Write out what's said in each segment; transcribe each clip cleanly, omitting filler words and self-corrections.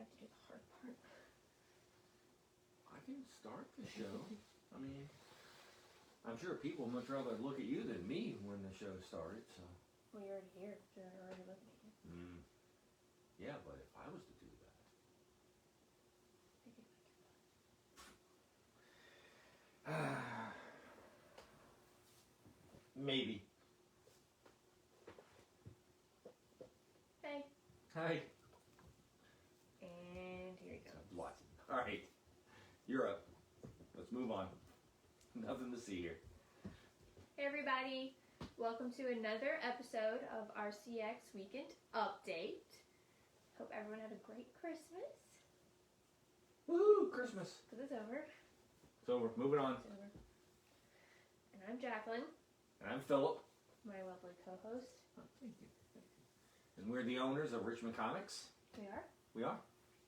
have to do the hard part. I can start the show. I mean, I'm sure people would much rather look at you than me when the show started, so. Well, you're already here. You're already looking at me. Yeah, but if I was to do that. Maybe. Hey. Hi. And here you go. Watching. All right. You're up. Let's move on. Nothing to see here. Hey everybody. Welcome to another episode of RCX Weekend Update. Hope everyone had a great Christmas. Woohoo! Christmas. Because it's over. It's over. Moving on. It's over. And I'm Jacqueline, And I'm Philip. my lovely co-host. Oh, thank you. And we're the owners of Richmond Comics. We are? We are.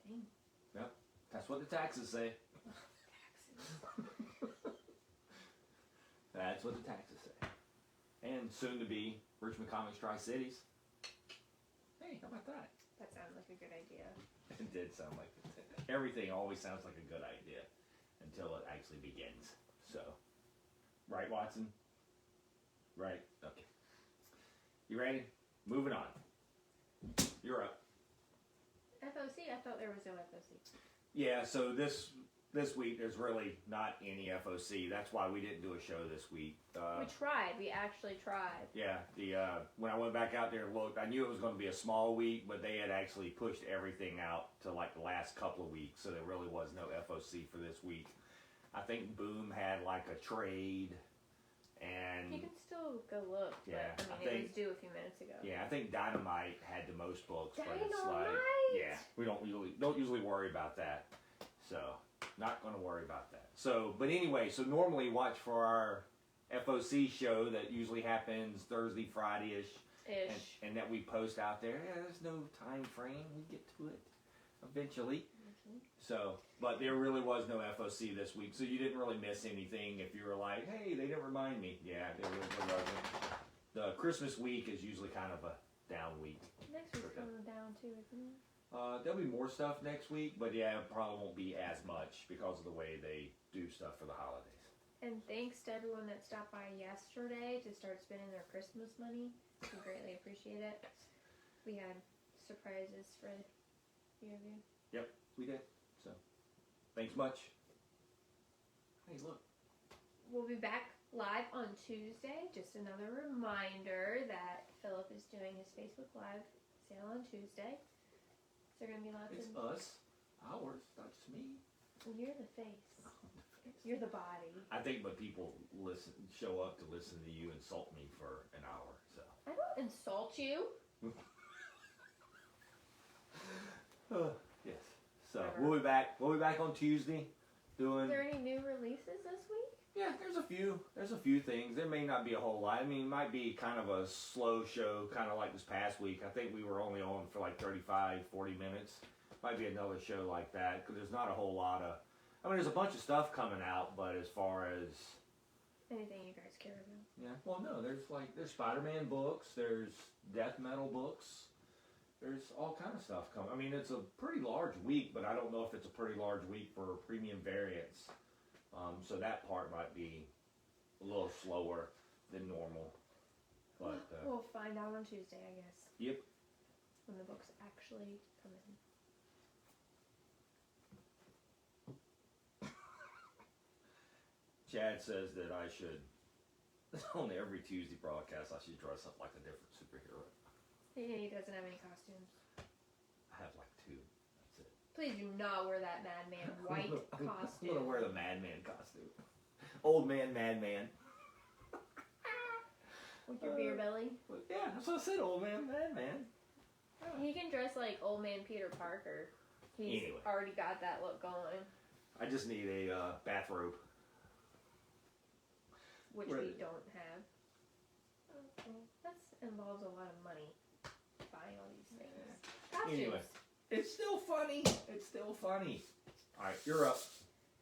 Dang. Yep. That's what the taxes say. Taxes. That's what the taxes say. And soon to be Richmond Comics Tri-Cities. Hey, how about that? That sounds like a good idea. It did sound like it. Everything always sounds like a good idea until it actually begins. So, right, Watson? Right. Okay. You ready? Moving on. You're up. FOC? I thought there was no FOC. Yeah, so this week there's really not any FOC. That's why we didn't do a show this week. We tried. We actually tried. Yeah, when I went back out there and looked, I knew it was going to be a small week, but they had actually pushed everything out to like the last couple of weeks, so there really was no FOC for this week. I think Boom had like a trade, and You can still go look, but Yeah, I mean, it was due a few minutes ago. yeah, I think Dynamite had the most books. But it's like, Dynamite! yeah, we don't usually worry about that, so not going to worry about that. So, but anyway, so normally watch for our FOC show that usually happens Thursday, Friday-ish. And that we post out there. Yeah, there's no time frame. We get to it eventually. So, but there really was no FOC this week, so you didn't really miss anything if you were like, hey, they didn't remind me. Yeah, there really wasn't. The Christmas week is usually kind of a down week. Next week's going down too, isn't it? There'll be more stuff next week, but yeah, it probably won't be as much because of the way they do stuff for the holidays. And thanks to everyone that stopped by yesterday to start spending their Christmas money. We greatly appreciate it. We had surprises for a few of you. Yep, we did. So, thanks much. Hey, look. We'll be back live on Tuesday. Just another reminder that Philip is doing his Facebook Live sale on Tuesday. So there are going to be lots It's of... us. Ours. Not just me. You're the face. You're the body. I think, but people show up to listen to you insult me for an hour. So. I don't insult you. Yes. So Whatever. we'll be back. We'll be back on Tuesday. Doing. Is there any new releases this week? Yeah, there's a few. There's a few things. There may not be a whole lot. I mean, it might be kind of a slow show, kind of like this past week. I think we were only on for like 35, 40 minutes. Might be another show like that because there's not a whole lot of. I mean, there's a bunch of stuff coming out, but as far as Anything you guys care about? yeah, well, no, there's Spider-Man books, there's death metal books, there's all kind of stuff coming. I mean, it's a pretty large week, but I don't know if it's a pretty large week for premium variants. So that part might be a little slower than normal. But We'll find out on Tuesday, I guess. Yep. When the books actually come in. Chad says that I should, on every Tuesday broadcast, I should dress up like a different superhero. He doesn't have any costumes. I have like 2. That's it. Please do not wear that Madman white I'm costume. gonna wear the Madman costume. Old man, Madman. With your beer belly. Yeah, that's what I said, old man, Madman. He can dress like old man Peter Parker. He's Anyway. already got that look going. I just need a bathrobe. Which Right. we don't have. Okay. That involves a lot of money. Buying all these things. Costumes. Anyway. It's still funny. It's still funny. Alright, you're up.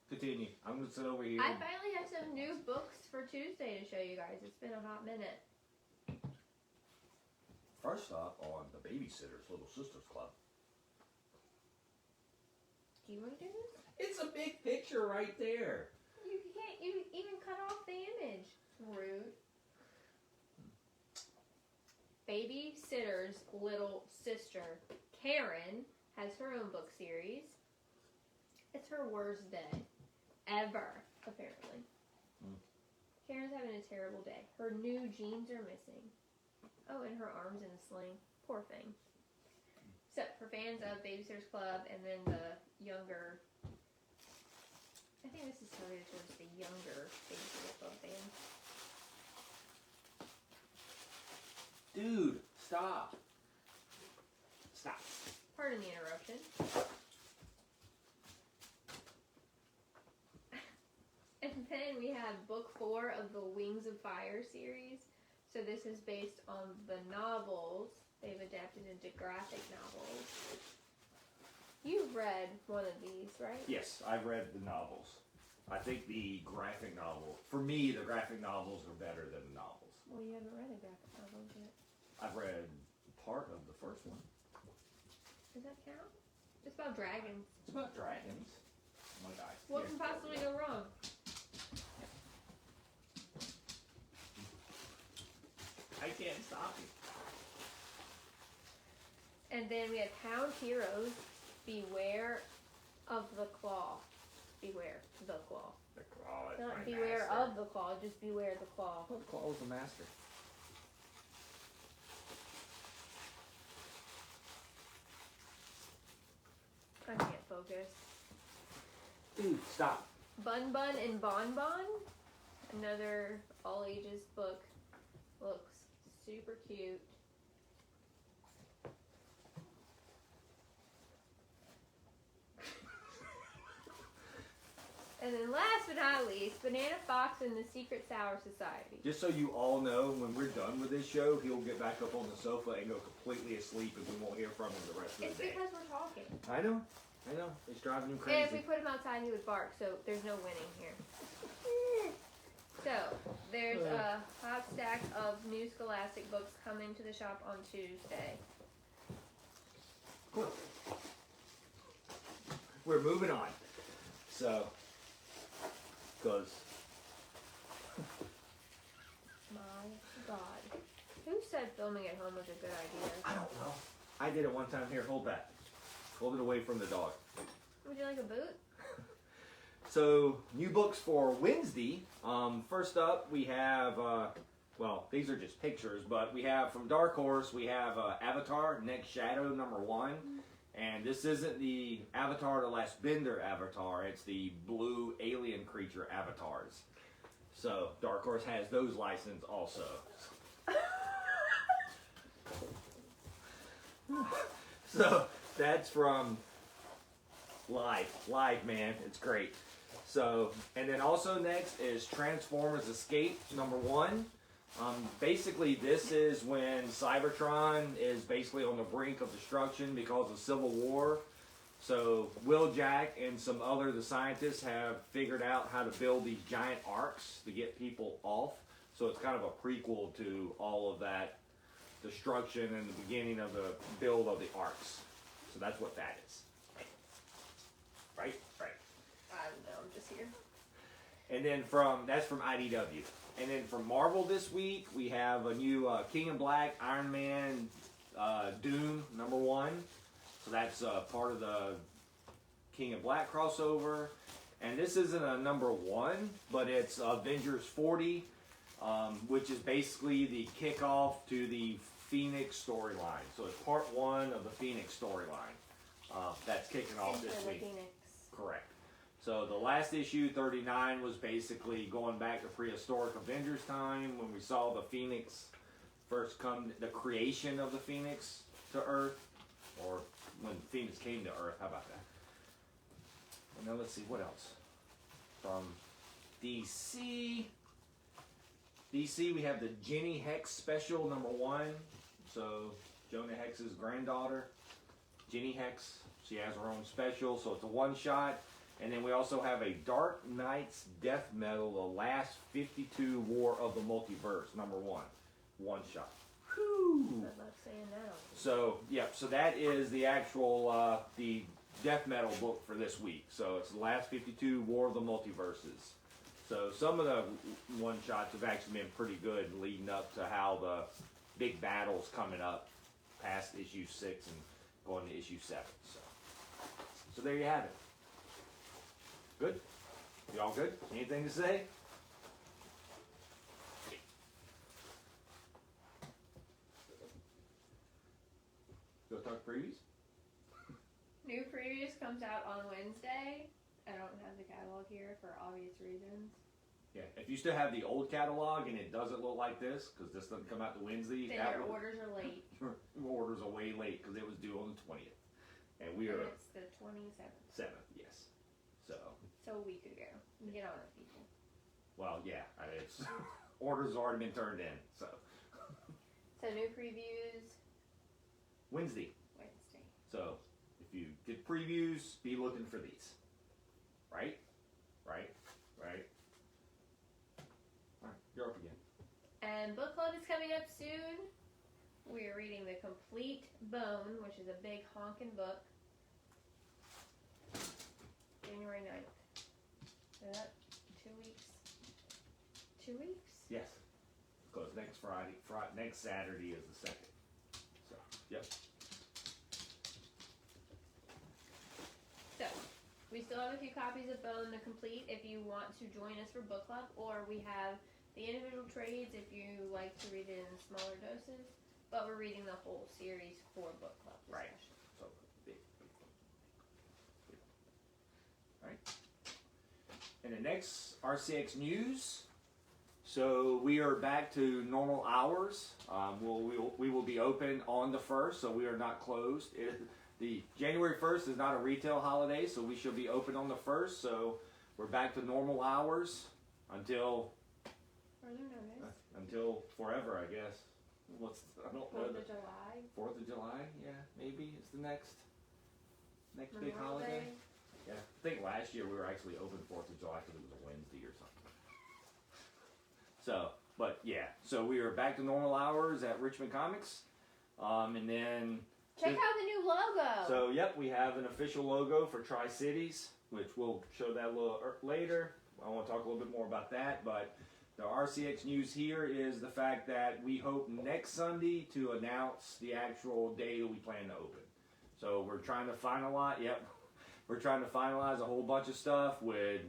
Continue. I'm gonna sit over here. I finally have some new books for Tuesday to show you guys. It's been a hot minute. First up on the Babysitter's Little Sisters Club. Do you want to do this? It's a big picture right there. You can't even cut off the image. Rude. Babysitter's little sister, Karen, has her own book series. It's her worst day ever, apparently. Karen's having a terrible day. Her new jeans are missing. Oh, and her arm's in a sling. Poor thing. So, for fans of Babysitter's Club and then the younger, I think this is targeted towards the younger Babysitter's Club fans. Dude, stop. Stop. Pardon the interruption. And then we have book 4 of the Wings of Fire series. So this is based on the novels. They've adapted into graphic novels. You've read one of these, right? Yes, I've read the novels. I think the graphic novel, for me, the graphic novels are better than the novels. Well, you haven't read the graphic novels yet. I've read part of the first one. Does that count? It's about dragons. It's about dragons. Oh my God. What can possibly go wrong? I can't stop you. And then we have Hound Heroes. Beware of the Claw. Beware the Claw. The Claw is Not my beware master. of the Claw, just beware the Claw. Oh, the Claw was the master. I can't focus. Dude, stop. Bun Bun and Bon Bon. Another all ages book. Looks super cute. And then last but not least, Banana Fox and the Secret Sour Society. Just so you all know, when we're done with this show, he'll get back up on the sofa and go completely asleep, and we won't hear from him the rest of It's the day. because we're talking. I know. It's driving him And if we crazy. put him outside, he would bark, so there's no winning here. So, there's a hot stack of new Scholastic books coming to the shop on Tuesday. Cool. We're moving on. So, because My God. Who said filming at home was a good idea? I don't know. I did it one time. Here, hold that. Hold it away from the dog. Would you like a boot? So, new books for Wednesday. First up, we have, well, these are just pictures, but we have from Dark Horse, we have Avatar, Next Shadow, #1. And this isn't the Avatar the Last Bender Avatar, it's the blue alien creature avatars. So, Dark Horse has those licensed also. So, that's from Live, man, it's great. So, and then also next is Transformers Escape #1. Basically, this is when Cybertron is basically on the brink of destruction because of Civil War. So, Will Jack and some other the scientists have figured out how to build these giant arcs to get people off. So, it's kind of a prequel to all of that destruction and the beginning of the build of the arcs. So, that's what that is. Right? Right. I don't know, I'm just here. And then that's from IDW. And then from Marvel this week, we have a new King in Black, Iron Man, Doom #1. So that's part of the King in Black crossover. And this isn't a #1, but it's Avengers 40, which is basically the kickoff to the Phoenix storyline. So it's part 1 of the Phoenix storyline. That's kicking off this week. Phoenix. Correct. So the last issue, 39, was basically going back to prehistoric Avengers time when we saw the Phoenix first come, the creation of the Phoenix to Earth, or when Phoenix came to Earth. How about that? And now let's see, what else? From DC, we have the Jenny Hex special #1. So Jonah Hex's granddaughter, Jenny Hex, she has her own special, so it's a one-shot. And then we also have a Dark Knight's Death Metal, the last 52 War of the Multiverse, #1. One shot. Whew. I love saying that. So, yeah, so that is the actual, the death metal book for this week. So it's the last 52 War of the Multiverses. So some of the one shots have actually been pretty good leading up to how the big battle's coming up past issue 6 and going to issue 7. So there you have it. Good? Y'all good? Anything to say? Go talk previews? New previews comes out on Wednesday. I don't have the catalog here for obvious reasons. Yeah, if you still have the old catalog and it doesn't look like this, because this doesn't come out to Wednesday, Then your orders are late. Your orders are way late because it was due on the 20th. And we are... It's the 27th. 7th, yes. So a week ago. Get on it, people. Well, yeah, it's orders already been turned in, so. So new previews Wednesday. Wednesday. So if you get previews, be looking for these. Right? Right? Right? Alright, you're up again. And book club is coming up soon. We are reading The Complete Bone, which is a big honkin' book. January 9th. Is that 2 weeks? 2 weeks? Yes. Because next next Saturday is the 2nd. So, yep. So, we still have a few copies of Bone the Complete if you want to join us for book club, or we have the individual trades if you like to read it in smaller doses, but we're reading the whole series for book club discussion. Right. So, big. Alright. And the next RCX news. So we are back to normal hours. We will be open on the 1st, so we are not closed. The January 1st is not a retail holiday, so we shall be open on the 1st. So we're back to normal hours until forever, I guess. I don't know. 4th of July. 4th of July, yeah, maybe it's the next big Memorial holiday. Day. Yeah, I think last year we were actually open 4th of July because it was a Wednesday or something. So, but yeah, so we are back to normal hours at Richmond Comics, and then Check out the new logo. so yep, we have an official logo for Tri-Cities, which we'll show that a little later. I want to talk a little bit more about that, but the RCX news here is the fact that we hope next Sunday to announce the actual day that we plan to open. So we're trying to finalize. Yep. We're trying to finalize a whole bunch of stuff with,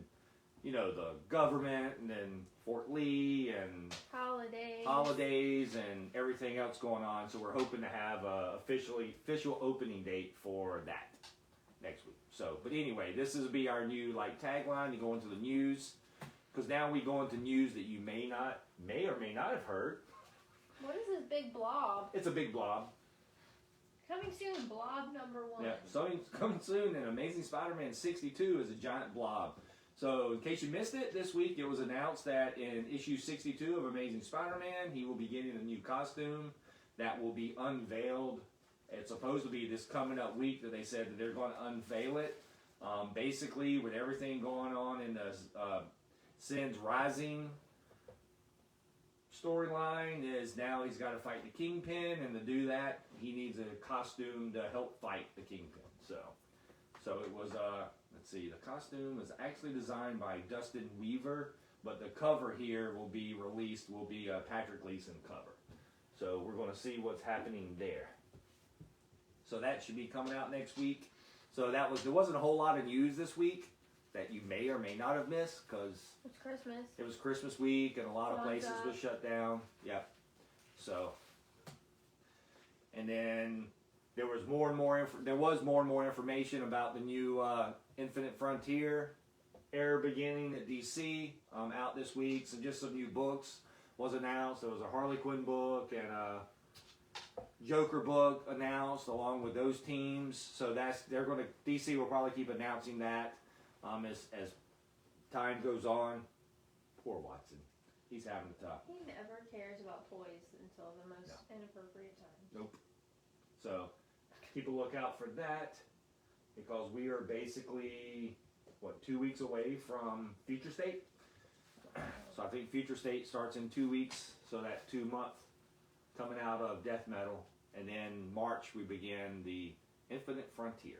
the government and then Fort Lee and holidays and everything else going on. So we're hoping to have a official opening date for that next week. So, but anyway, this is be our new tagline to go into the news, because now we go into news that you may or may not have heard. What is this big blob? It's a big blob. Coming soon, blob number 1. Yeah, so coming soon, and Amazing Spider-Man 62 is a giant blob. So, in case you missed it, this week it was announced that in issue 62 of Amazing Spider-Man, he will be getting a new costume that will be unveiled. It's supposed to be this coming up week that they said that they're going to unveil it. Basically, with everything going on in the Sin's Rising storyline, is now he's got to fight the Kingpin, and to do that, he needs a costume to help fight the Kingpin. So it was, let's see, the costume was actually designed by Dustin Weaver, but the cover here will be a Patrick Gleason cover. So we're going to see what's happening there. So that should be coming out next week. So there wasn't a whole lot of news this week that you may or may not have missed, because it's Christmas. It was Christmas week and a lot of places was shut down. Yep. So, and then there was more and more information about the new Infinite Frontier era beginning at DC out this week. So just some new books was announced. There was a Harley Quinn book and a Joker book announced along with those teams. So DC will probably keep announcing that as time goes on. Poor Watson. He's having a tough. He never cares about toys until the most inappropriate time. Nope. So keep a lookout for that, because we are basically 2 weeks away from Future State. So I think Future State starts in 2 weeks, so that's 2 months coming out of Death Metal, and then March we begin the Infinite Frontier.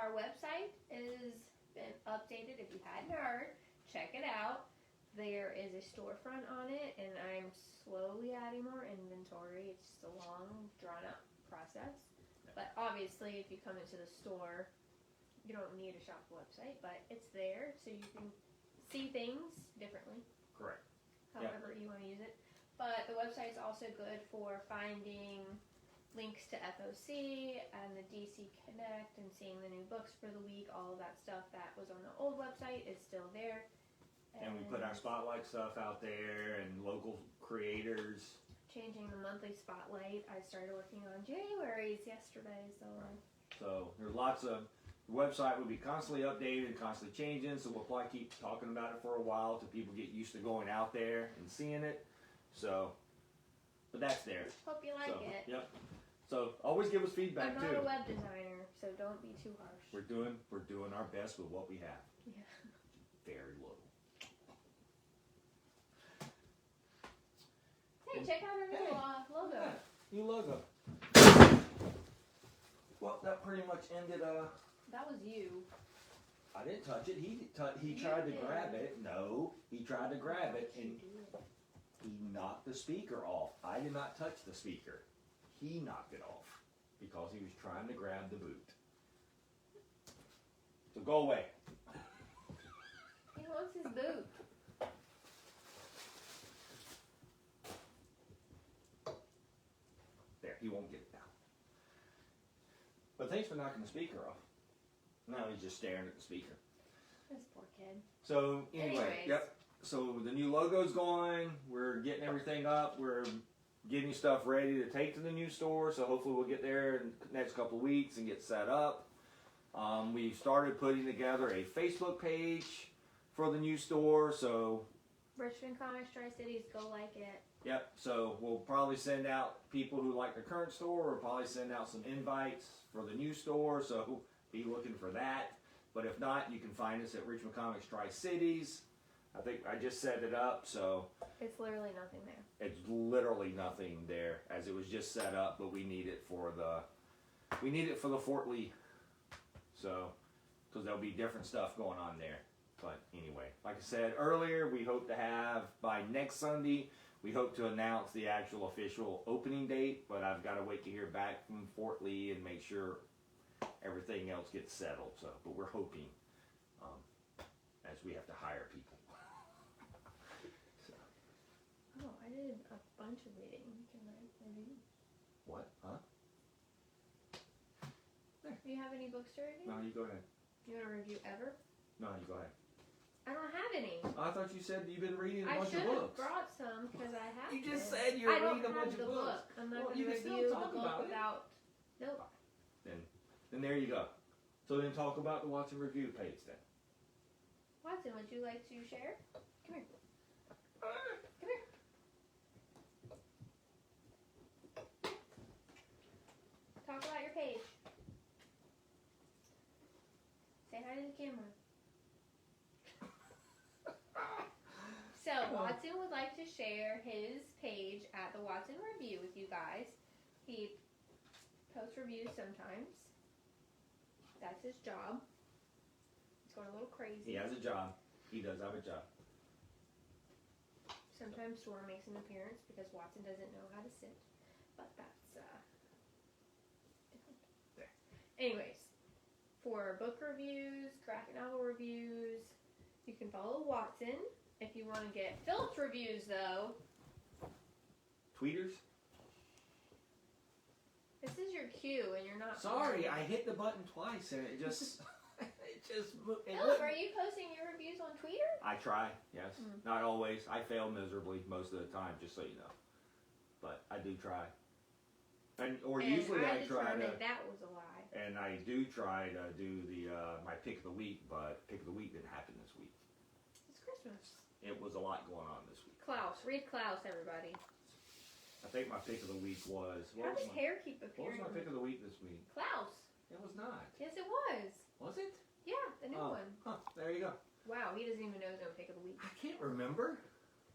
our website has been updated. If you hadn't heard, check it out. There is a storefront on it, and I'm slowly adding more inventory. It's just a long, drawn-out process. But obviously, if you come into the store, you don't need a shop website, but it's there so you can see things differently. Correct. However you want to use it. But the website is also good for finding links to FOC and the DC Connect and seeing the new books for the week. All of that stuff that was on the old website is still there. And we put our spotlight stuff out there and local creators. Changing the monthly spotlight. I started working on January's yesterday, So there's lots of, the website will be constantly updated, constantly changing, so we'll probably keep talking about it for a while till people get used to going out there and seeing it. So, but that's there. hope you like it. Yep. So always give us feedback I'm too. not a web designer, so don't be too harsh. We're doing our best with what we have. Yeah. Very little. Hey, check out our new logo. Yeah, new logo. Well, that pretty much ended. That was you. I didn't touch it. He You tried to did. grab it. No, he tried to grab it Why'd and you do it? he knocked the speaker off. I did not touch the speaker. He knocked it off because he was trying to grab the boot. So go away. He wants his boot. There, he won't get it now. But thanks for knocking the speaker off. Now he's just staring at the speaker. This poor kid. So anyway, Anyways. yep. So the new logo's going. We're getting everything up. We're getting stuff ready to take to the new store. So hopefully we'll get there in the next couple of weeks and get set up. We started putting together a Facebook page for the new store. So Richmond Comics Tri-Cities, go like it. yep. So we'll probably send out people who like the current store. We'll probably send out some invites for the new store. So be looking for that. But if not, you can find us at Richmond Comics Tri-Cities. I think I just set it up, so It's literally nothing there. it's literally nothing there as it was just set up, but we need it for the Fort Lee. So, because there'll be different stuff going on there. But anyway, like I said earlier, we hope to have by next Sunday, we hope to announce the actual official opening date, but I've got to wait to hear back from Fort Lee and make sure everything else gets settled. So, but we're hoping, as we have to hire people. Oh, I did a bunch of reading. Can I review? What? Huh? Do you have any books to review? No, you go ahead. You want to review ever? No, you go ahead. I don't have any. I thought you said you've been reading a I bunch should of have books. brought some because I have You just to. said you're I don't reading a have bunch the of books. book. I'm not Well, going you to can still review the talk book about it. without. Nope. Then there you go. So then talk about the Watch and Review page then. Watson, would you like to share? Come here. Come here. Talk about your page. Say hi to the camera. So, Watson would like to share his page at the Watson Review with you guys. He posts reviews sometimes. That's his job. He's going a little crazy. He has a job. He does have a job. Sometimes Storm makes an appearance because Watson doesn't know how to sit. But that's different. There. Anyways, for book reviews, graphic novel reviews, you can follow Watson. If you want to get Philip's reviews, though, Tweeters? this is your cue, and you're not. Sorry, I hit the button twice and it just moved. Philip, are you posting your reviews on Twitter? I try, yes. Not always. I fail miserably most of the time, just so you know. But I do try. Or usually I try to. That was a lie. And I do try to do the my pick of the week, but pick of the week didn't happen this week. It's Christmas. It was a lot going on this week. Klaus, read Klaus, everybody. I think my pick of the week was. How does hair keep What was appearing? my pick of the week this week? Klaus. It was not. Yes, it was. Was it? Yeah, the new one. Huh, there you go. Wow, he doesn't even know his own pick of the week. I can't remember.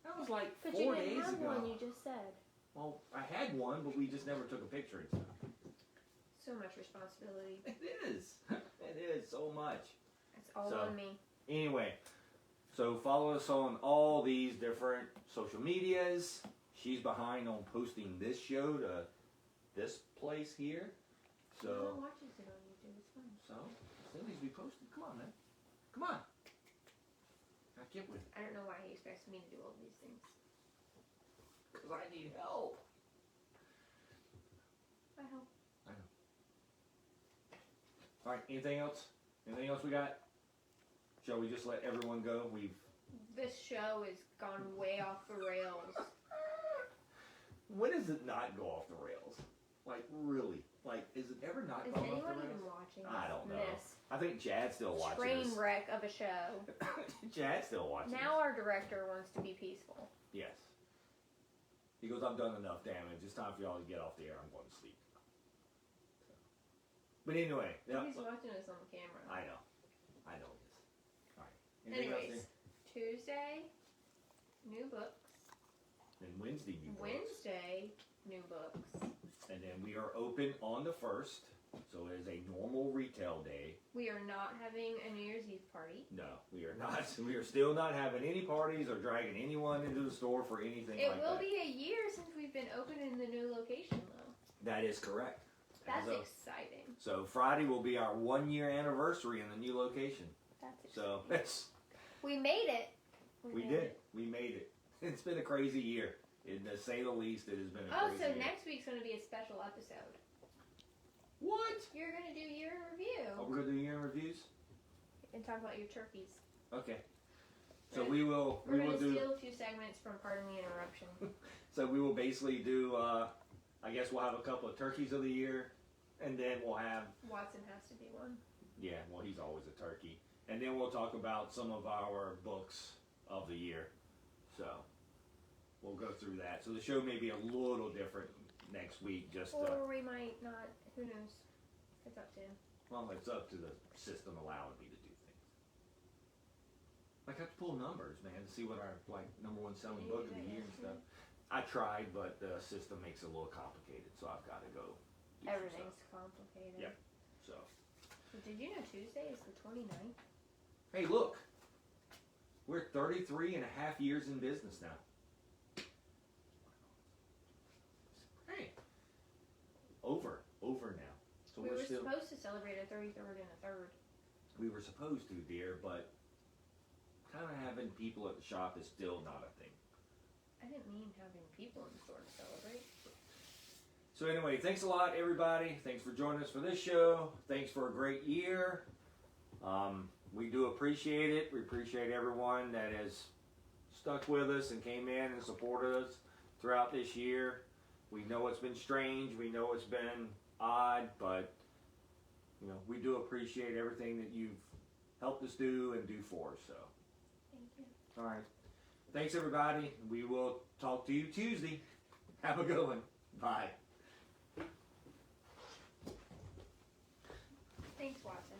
That was like But 4 you days didn't have ago. one, you just said. Well, I had one, but we just never took a picture and stuff. So much responsibility. It is. It is so much. It's all So- on me. Anyway, so follow us on all these different social medias. She's behind on posting this show to this place here. No So, one watches it on YouTube. It's fun. still needs to be posted. Come on, man. Come on. I get with it. I don't know why he expects me to do all these things. Because I need help. I hope. All right, anything else? Anything else we got? Shall we just let everyone go? This show has gone way off the rails. When does it not go off the rails? Like, really? Like, is it ever not Is gone off the anyone rails? even watching I don't know. this I think Chad's still watching train this. wreck of a show? Chad's still watching Now our director wants to be peaceful. this. Yes. He goes, I've done enough damage. It's time for y'all to get off the air. I'm going to sleep. So. But anyway. Yeah, He's watching us on camera. I know. I know he is. All right. Anything else Anyways, Tuesday, new books. there? And Wednesday, new books. Wednesday, new books. And then we are open on the 1st. So it is a normal retail day. We are not having a New Year's Eve party. No, we are not. We are still not having any parties or dragging anyone into the store for anything It like will that. be a year since we've been open in the new location, though. That is correct. That's As of- exciting. So Friday will be our 1-year anniversary in the new location. That's exciting. So that's We made it. we made did. it. We made it. It's been a crazy year. To say the least, it has been a Oh, crazy so year. next week's going to be a special episode. What? You're going to do year in review Oh, we're gonna do year in reviews. and talk about your turkeys. Okay. So we will. We're We going will to do. steal a few segments from Pardon the Interruption. So we will basically do. I guess we'll have a couple of turkeys of the year, and then we'll have. Watson has to be one. Yeah, well, he's always a turkey. And then we'll talk about some of our books of the year. So we'll go through that. So the show may be a little different next week. Just Or we might not. Who knows? It's up to him. well, it's up to the system allowing me to do things. Like I have to pull numbers, man, to see what our number one selling book of the year and stuff. I tried, but the system makes it a little complicated, so I've got to go. Do some Everything's stuff. complicated. Yep. So Did you know Tuesday is the 29th? hey, look, we're 33 and a half years in business now. Hey, over now. So We were we're still. supposed to celebrate a 33rd and a 3rd. We were supposed to, dear, but kind of having people at the shop is still not a thing. I didn't mean having people in the store to celebrate. So anyway, thanks a lot, everybody. Thanks for joining us for this show. Thanks for a great year. We do appreciate it. We appreciate everyone that has stuck with us and came in and supported us throughout this year. We know it's been strange. We know it's been odd, but you know we do appreciate everything that you've helped us do and do for us. So, Thank you. all right. Thanks, everybody. We will talk to you Tuesday. Have a good one. Bye. Thanks, Watson.